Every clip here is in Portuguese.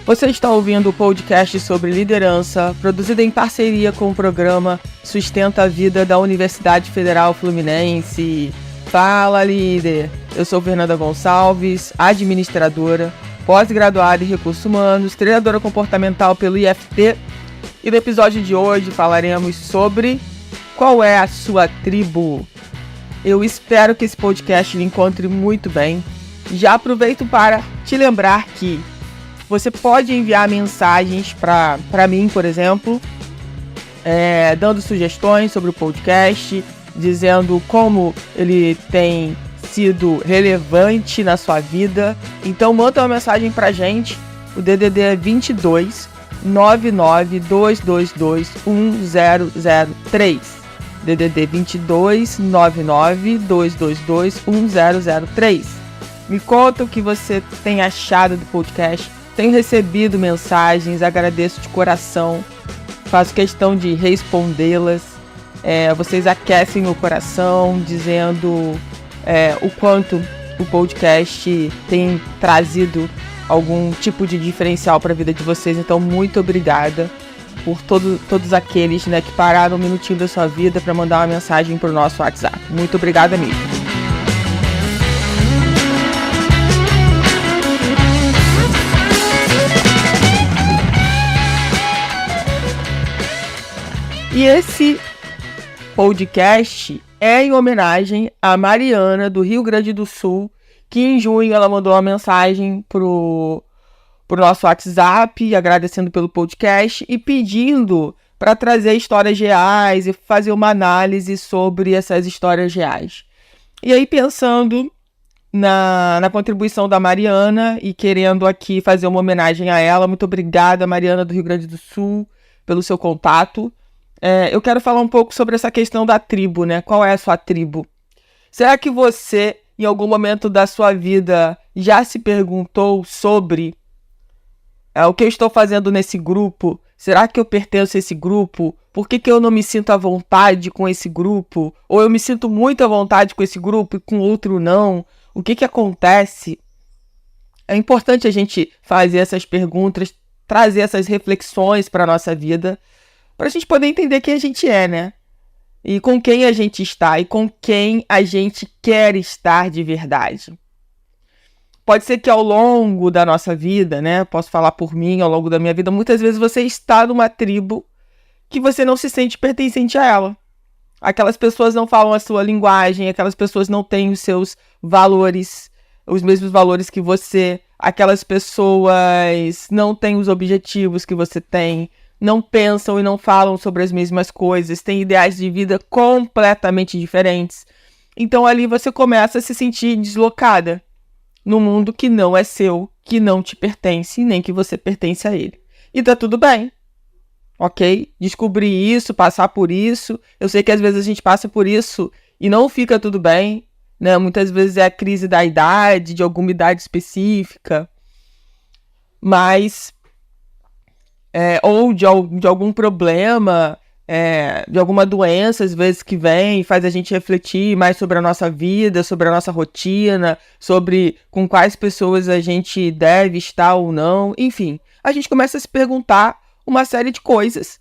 Você está ouvindo o podcast sobre liderança, produzido em parceria com o programa Sustenta a Vida da Universidade Federal Fluminense. Fala, líder! Eu sou Fernanda Gonçalves, administradora, pós-graduada em Recursos Humanos, treinadora comportamental pelo IFT. E no episódio de hoje falaremos sobre qual é a sua tribo. Eu espero que esse podcast lhe encontre muito bem. Já aproveito para te lembrar que você pode enviar mensagens para mim, por exemplo, dando sugestões sobre o podcast, dizendo como ele tem sido relevante na sua vida. Então manda uma mensagem pra gente. O DDD é 22 99 222 1003. DDD 22 99 222 1003. Me conta o que você tem achado do podcast. Tenho recebido mensagens, agradeço de coração, faço questão de respondê-las. Vocês aquecem meu coração, dizendo o quanto o podcast tem trazido algum tipo de diferencial para a vida de vocês. Então, muito obrigada por todos aqueles, que pararam um minutinho da sua vida para mandar uma mensagem para o nosso WhatsApp. Muito obrigada mesmo. E esse podcast é em homenagem a Mariana, do Rio Grande do Sul, que em junho ela mandou uma mensagem pro nosso WhatsApp, agradecendo pelo podcast e pedindo para trazer histórias reais e fazer uma análise sobre essas histórias reais. E aí, pensando na contribuição da Mariana e querendo aqui fazer uma homenagem a ela, muito obrigada, Mariana, do Rio Grande do Sul, pelo seu contato. Eu quero falar um pouco sobre essa questão da tribo, Qual é a sua tribo? Será que você, em algum momento da sua vida, já se perguntou sobre o que eu estou fazendo nesse grupo? Será que eu pertenço a esse grupo? Por que eu não me sinto à vontade com esse grupo? Ou eu me sinto muito à vontade com esse grupo e com outro não? O que acontece? É importante a gente fazer essas perguntas, trazer essas reflexões para a nossa vida, para a gente poder entender quem a gente é, E com quem a gente está, e com quem a gente quer estar de verdade. Pode ser que ao longo da nossa vida, Posso falar por mim, ao longo da minha vida, muitas vezes você está numa tribo que você não se sente pertencente a ela. Aquelas pessoas não falam a sua linguagem, aquelas pessoas não têm os seus valores, os mesmos valores que você, aquelas pessoas não têm os objetivos que você tem, não pensam e não falam sobre as mesmas coisas, têm ideais de vida completamente diferentes. Então ali você começa a se sentir deslocada num mundo que não é seu, que não te pertence, nem que você pertence a ele. E tá tudo bem, ok? Descobrir isso, passar por isso. Eu sei que às vezes a gente passa por isso e não fica tudo bem, Muitas vezes é a crise da idade, de alguma idade específica, mas ou de algum problema, de alguma doença, às vezes, que vem e faz a gente refletir mais sobre a nossa vida, sobre a nossa rotina, sobre com quais pessoas a gente deve estar ou não. Enfim, a gente começa a se perguntar uma série de coisas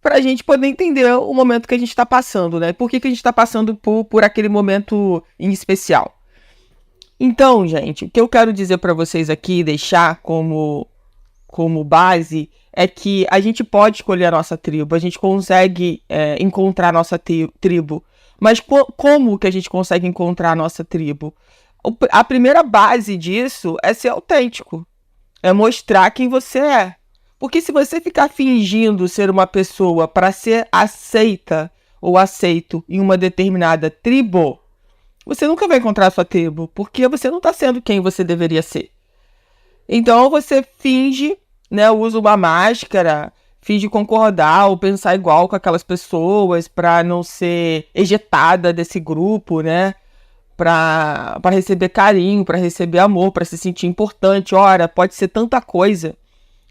para a gente poder entender o momento que a gente está passando, Por que a gente está passando por aquele momento em especial. Então, gente, o que eu quero dizer para vocês aqui, deixar como base, é que a gente pode escolher a nossa tribo, a gente consegue encontrar a nossa tribo. Mas como que a gente consegue encontrar a nossa tribo? A primeira base disso é ser autêntico, é mostrar quem você é. Porque se você ficar fingindo ser uma pessoa para ser aceita ou aceito em uma determinada tribo, você nunca vai encontrar a sua tribo, porque você não está sendo quem você deveria ser. Então você finge, usa uma máscara, finge concordar ou pensar igual com aquelas pessoas para não ser ejetada desse grupo, para receber carinho, para receber amor, para se sentir importante. Ora, pode ser tanta coisa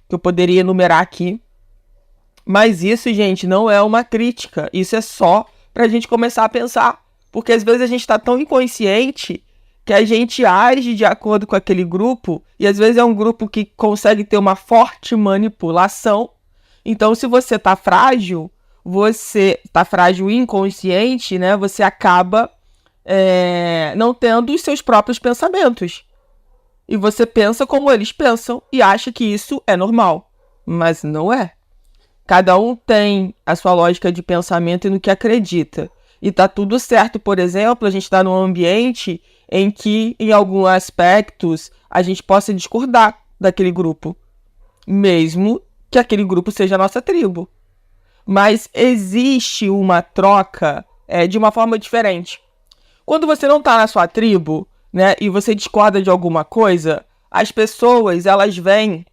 que eu poderia enumerar aqui. Mas isso, gente, não é uma crítica. Isso é só pra gente começar a pensar. Porque às vezes a gente tá tão inconsciente que a gente age de acordo com aquele grupo, e às vezes é um grupo que consegue ter uma forte manipulação. Então, se você tá frágil e inconsciente, né? Você acaba não tendo os seus próprios pensamentos. E você pensa como eles pensam e acha que isso é normal. Mas não é. Cada um tem a sua lógica de pensamento e no que acredita. E tá tudo certo, por exemplo, a gente tá num ambiente em que, em alguns aspectos, a gente possa discordar daquele grupo. Mesmo que aquele grupo seja a nossa tribo. Mas existe uma troca de uma forma diferente. Quando você não tá na sua tribo, né, e você discorda de alguma coisa, as pessoas, elas vêm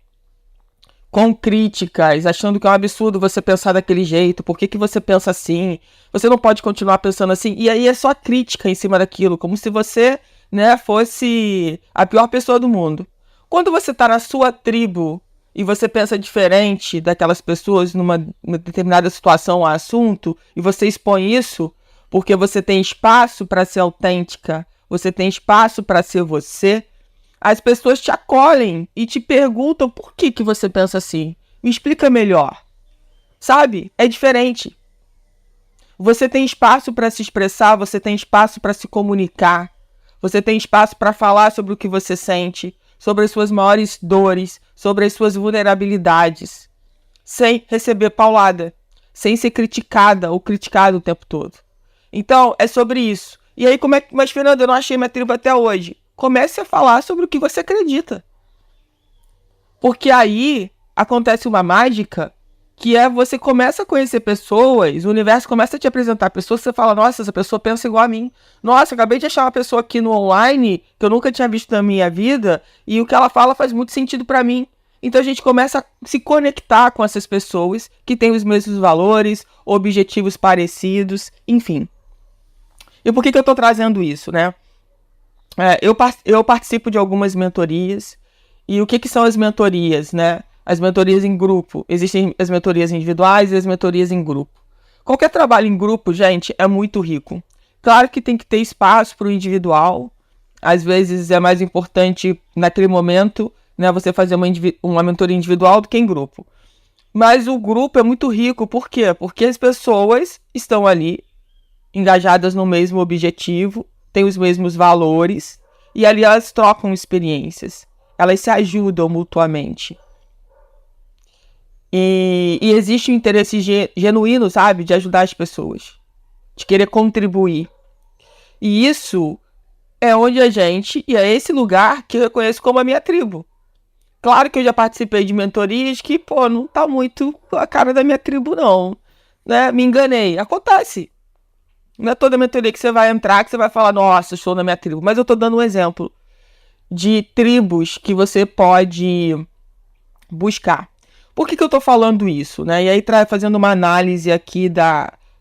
com críticas, achando que é um absurdo você pensar daquele jeito, por que que você pensa assim, você não pode continuar pensando assim, e aí é só crítica em cima daquilo, como se você, né, fosse a pior pessoa do mundo. Quando você tá na sua tribo e você pensa diferente daquelas pessoas numa determinada situação ou assunto, e você expõe isso, porque você tem espaço para ser autêntica, você tem espaço para ser você, as pessoas te acolhem e te perguntam por que você pensa assim. Me explica melhor. Sabe? É diferente. Você tem espaço para se expressar, você tem espaço para se comunicar, você tem espaço para falar sobre o que você sente, sobre as suas maiores dores, sobre as suas vulnerabilidades, sem receber paulada, sem ser criticada ou criticado o tempo todo. Então, é sobre isso. E aí, como é que... Mas, Fernanda, eu não achei minha tribo até hoje. Comece a falar sobre o que você acredita. Porque aí acontece uma mágica que é você começa a conhecer pessoas, o universo começa a te apresentar pessoas, você fala, nossa, essa pessoa pensa igual a mim. Nossa, eu acabei de achar uma pessoa aqui no online que eu nunca tinha visto na minha vida e o que ela fala faz muito sentido pra mim. Então a gente começa a se conectar com essas pessoas que têm os mesmos valores, objetivos parecidos, enfim. E por que eu tô trazendo isso, né? Eu participo de algumas mentorias. E o que são as mentorias, né? As mentorias em grupo. Existem as mentorias individuais e as mentorias em grupo. Qualquer trabalho em grupo, gente, é muito rico. Claro que tem que ter espaço para o individual. Às vezes é mais importante, naquele momento, né, você fazer uma mentoria individual do que em grupo. Mas o grupo é muito rico. Por quê? Porque as pessoas estão ali, engajadas no mesmo objetivo, têm os mesmos valores, e ali elas trocam experiências. Elas se ajudam mutuamente. E existe um interesse genuíno, sabe? De ajudar as pessoas. De querer contribuir. E isso é onde e é esse lugar que eu reconheço como a minha tribo. Claro que eu já participei de mentorias que, não tá muito a cara da minha tribo, não. Né? Me enganei. Acontece. Não é toda mentoria que você vai entrar que você vai falar, nossa, estou na minha tribo. Mas eu tô dando um exemplo de tribos que você pode buscar. Por que eu tô falando isso, né? E aí fazendo uma análise aqui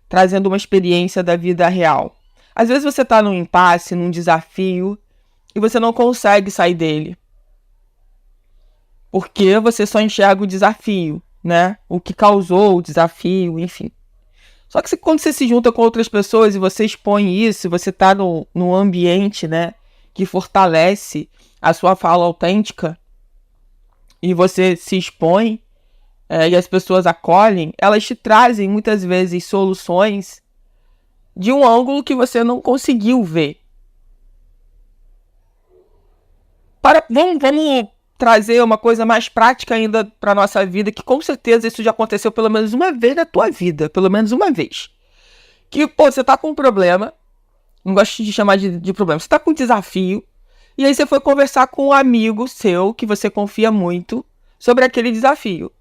trazendo uma experiência da vida real. Às vezes você tá num impasse, num desafio, e você não consegue sair dele. Porque você só enxerga o desafio, né? O que causou o desafio, enfim. Só que quando você se junta com outras pessoas e você expõe isso, você tá num ambiente, né, que fortalece a sua fala autêntica, e você se expõe, e as pessoas acolhem, elas te trazem muitas vezes soluções de um ângulo que você não conseguiu ver. Vamos trazer uma coisa mais prática ainda para nossa vida, que com certeza isso já aconteceu pelo menos uma vez na tua vida, pelo menos uma vez. Que, você tá com um problema, não gosto de chamar de problema, você tá com um desafio, e aí você foi conversar com um amigo seu, que você confia muito, sobre aquele desafio.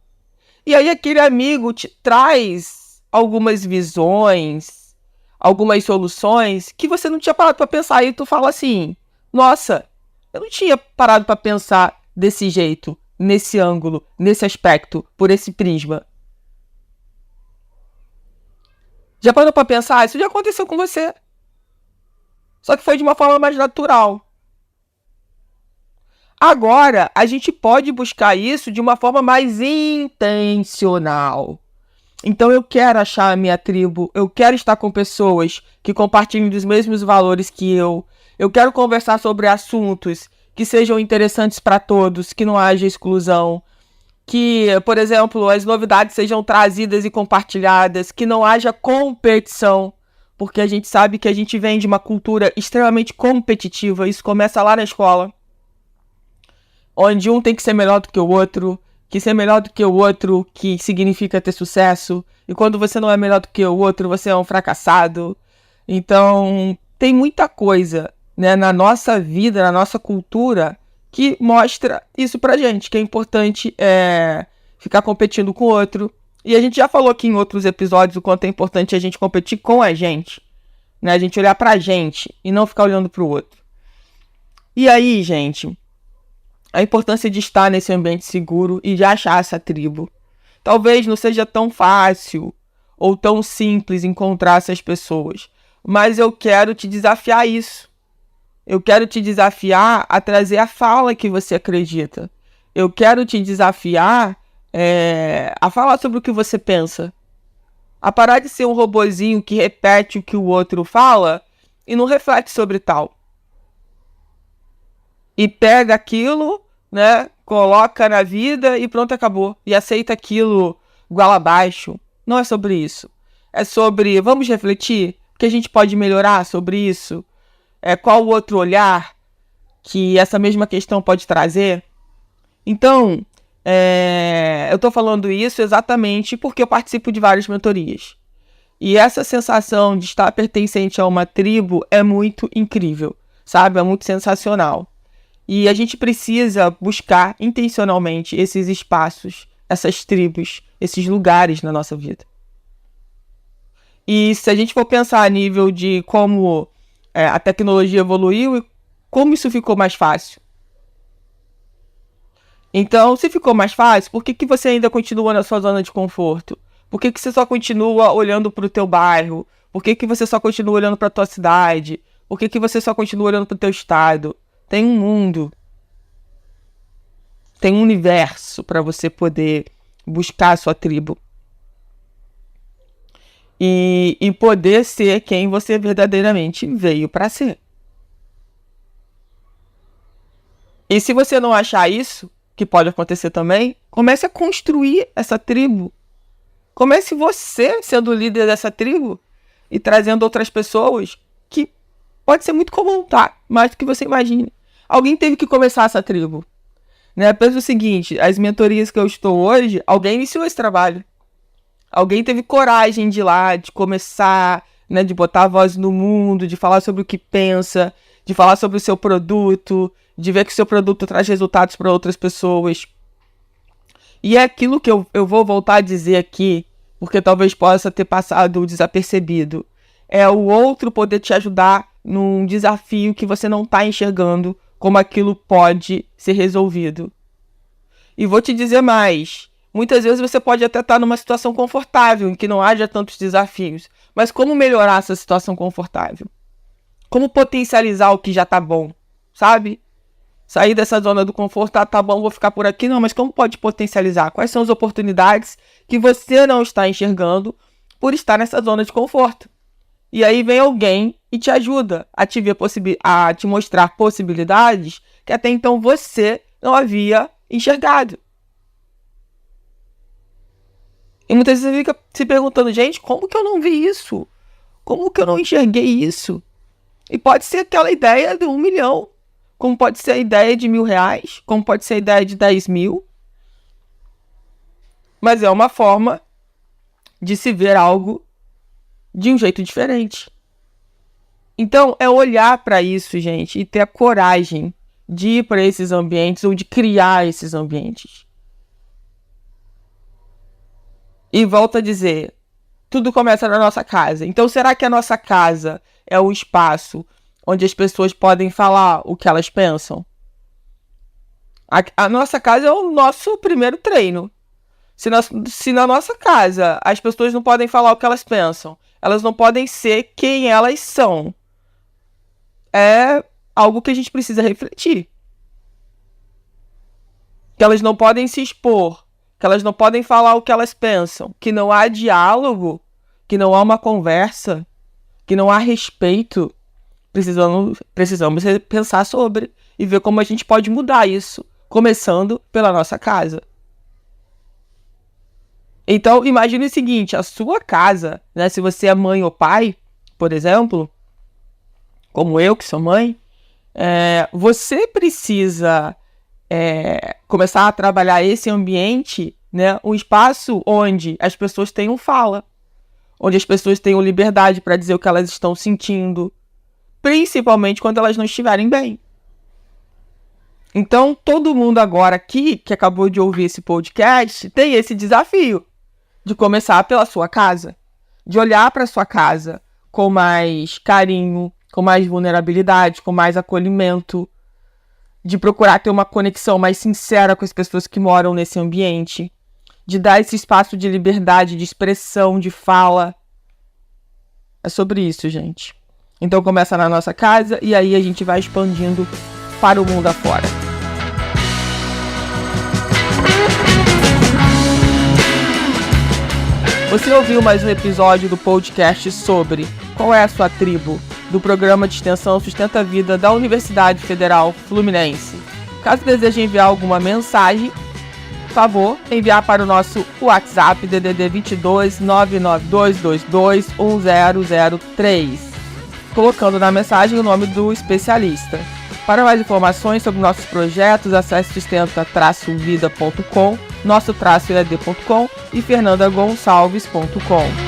E aí aquele amigo te traz algumas visões, algumas soluções, que você não tinha parado para pensar, e tu fala assim, nossa, eu não tinha parado para pensar desse jeito, nesse ângulo, nesse aspecto, por esse prisma. Já parou pra pensar? Isso já aconteceu com você. Só que foi de uma forma mais natural. Agora, a gente pode buscar isso de uma forma mais intencional. Então eu quero achar a minha tribo, eu quero estar com pessoas que compartilhem dos mesmos valores que eu Eu quero conversar sobre assuntos que sejam interessantes para todos, que não haja exclusão, que, por exemplo, as novidades sejam trazidas e compartilhadas, que não haja competição, porque a gente sabe que a gente vem de uma cultura extremamente competitiva, isso começa lá na escola, onde um tem que ser melhor do que o outro, que ser melhor do que o outro que significa ter sucesso, e quando você não é melhor do que o outro, você é um fracassado. Então, tem muita coisa, né, na nossa vida, na nossa cultura, que mostra isso pra gente, que é importante ficar competindo com o outro. E a gente já falou aqui em outros episódios o quanto é importante a gente competir com a gente, né, a gente olhar pra gente e não ficar olhando pro outro. E aí, gente, a importância de estar nesse ambiente seguro e de achar essa tribo. Talvez não seja tão fácil ou tão simples encontrar essas pessoas, mas eu quero te desafiar a isso. Eu quero te desafiar a trazer a fala que você acredita. Eu quero te desafiar a falar sobre o que você pensa. A parar de ser um robozinho que repete o que o outro fala e não reflete sobre tal. E pega aquilo, né, coloca na vida e pronto, acabou. E aceita aquilo goela abaixo. Não é sobre isso. É sobre, vamos refletir, o que a gente pode melhorar sobre isso? Qual o outro olhar que essa mesma questão pode trazer? Então, eu estou falando isso exatamente porque eu participo de várias mentorias. E essa sensação de estar pertencente a uma tribo é muito incrível, sabe? É muito sensacional. E a gente precisa buscar intencionalmente esses espaços, essas tribos, esses lugares na nossa vida. E se a gente for pensar a nível de como a tecnologia evoluiu e como isso ficou mais fácil. Então, se ficou mais fácil, por que você ainda continua na sua zona de conforto? Por que você só continua olhando para o teu bairro? Por que você só continua olhando para a tua cidade? Por que você só continua olhando para o teu estado? Tem um mundo. Tem um universo para você poder buscar a sua tribo. E poder ser quem você verdadeiramente veio para ser. E se você não achar isso, que pode acontecer também, comece a construir essa tribo. Comece você sendo o líder dessa tribo e trazendo outras pessoas que pode ser muito comum, tá? Mais do que você imagine. Alguém teve que começar essa tribo. Né? Pensa o seguinte, as mentorias que eu estou hoje, alguém iniciou esse trabalho. Alguém teve coragem de ir lá, de começar, né, de botar a voz no mundo, de falar sobre o que pensa, de falar sobre o seu produto, de ver que o seu produto traz resultados para outras pessoas. E é aquilo que eu vou voltar a dizer aqui, porque talvez possa ter passado desapercebido. É o outro poder te ajudar num desafio que você não está enxergando como aquilo pode ser resolvido. E vou te dizer mais. Muitas vezes você pode até estar numa situação confortável, em que não haja tantos desafios. Mas como melhorar essa situação confortável? Como potencializar o que já está bom? Sabe? Sair dessa zona do conforto, tá bom, vou ficar por aqui. Não, mas como pode potencializar? Quais são as oportunidades que você não está enxergando por estar nessa zona de conforto? E aí vem alguém e te ajuda a te mostrar possibilidades que até então você não havia enxergado. E muitas vezes você fica se perguntando, gente, como que eu não vi isso? Como que eu não enxerguei isso? E pode ser aquela ideia de 1 milhão. Como pode ser a ideia de R$1.000. Como pode ser a ideia de 10 mil. Mas é uma forma de se ver algo de um jeito diferente. Então, é olhar para isso, gente, e ter a coragem de ir para esses ambientes ou de criar esses ambientes. E volto a dizer, tudo começa na nossa casa. Então, será que a nossa casa é o espaço onde as pessoas podem falar o que elas pensam? A nossa casa é o nosso primeiro treino. Se na nossa casa as pessoas não podem falar o que elas pensam, elas não podem ser quem elas são, é algo que a gente precisa refletir. Que elas não podem se expor, que elas não podem falar o que elas pensam, que não há diálogo, que não há uma conversa, que não há respeito. precisamos pensar sobre e ver como a gente pode mudar isso, começando pela nossa casa. Então, imagine o seguinte, a sua casa, né, se você é mãe ou pai, por exemplo, como eu que sou mãe, você precisa começar a trabalhar esse ambiente, né, um espaço onde as pessoas tenham fala, onde as pessoas tenham liberdade para dizer o que elas estão sentindo, principalmente quando elas não estiverem bem. Então, todo mundo agora aqui, que acabou de ouvir esse podcast, tem esse desafio de começar pela sua casa, de olhar para a sua casa com mais carinho, com mais vulnerabilidade, com mais acolhimento, de procurar ter uma conexão mais sincera com as pessoas que moram nesse ambiente, de dar esse espaço de liberdade, de expressão, de fala. É sobre isso, gente. Então começa na nossa casa e aí a gente vai expandindo para o mundo afora. Você ouviu mais um episódio do podcast sobre Qual é a Sua Tribo? Do programa de extensão Sustenta a Vida da Universidade Federal Fluminense. Caso deseje enviar alguma mensagem, por favor, enviar para o nosso WhatsApp DDD 22 99222 1003, colocando na mensagem o nome do especialista. Para mais informações sobre nossos projetos, acesse sustenta-vida.com, nosso-ed.com e fernandagonçalves.com.